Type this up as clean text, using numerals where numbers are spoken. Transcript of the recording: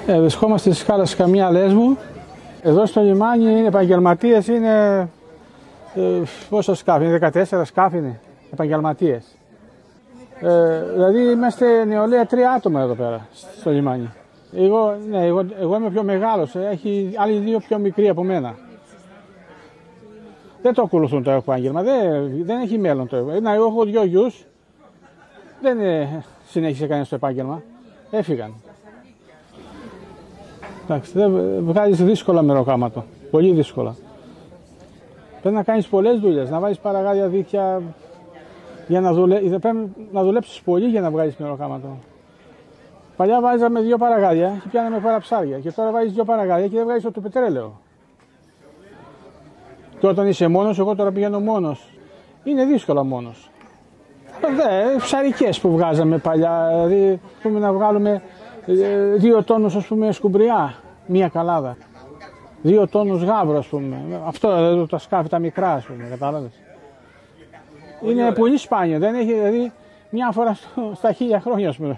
Βρισκόμαστε στη θάλασσα Καμία Λέσβου. Εδώ στο λιμάνι είναι επαγγελματίες, είναι πόσα σκάφη, είναι 14 σκάφη είναι επαγγελματίες. Δηλαδή είμαστε νεολαία 3 άτομα εδώ πέρα στο λιμάνι. Εγώ είμαι πιο μεγάλος, έχει άλλοι 2 πιο μικροί από μένα. Δεν το ακολουθούν το επάγγελμα, δεν έχει μέλλον το επάγγελμα. Εγώ έχω 2 γιους, δεν συνέχισε κανείς το επάγγελμα, έφυγαν. Εντάξει, βγάζεις δύσκολα μεροκάματο, πολύ δύσκολα. Πρέπει να κάνεις πολλές δουλειές, να βάζεις παραγάδια δίχτυα, για πρέπει να δουλέψεις πολύ για να βγάλεις μεροκάματο. Παλιά βάζαμε 2 παραγάδια και πιάναμε παραψάρια και τώρα βάζεις 2 παραγάδια και δεν βγάζεις το πετρέλαιο. Και όταν είσαι μόνος, εγώ τώρα πηγαίνω μόνος. Είναι δύσκολα μόνος. Ψαρικές που βγάζαμε παλιά, δηλαδή να βγάλουμε 2 τόνους ας πούμε σκουμπριά, μία καλάδα. 2 τόνους γάβρο ας πούμε. Αυτό τα σκάφη τα μικρά ας πούμε, κατάλαβες. Είναι πολύ σπάνιο, δεν έχει δηλαδή μια φορά στα 1000 χρόνια ας πούμε.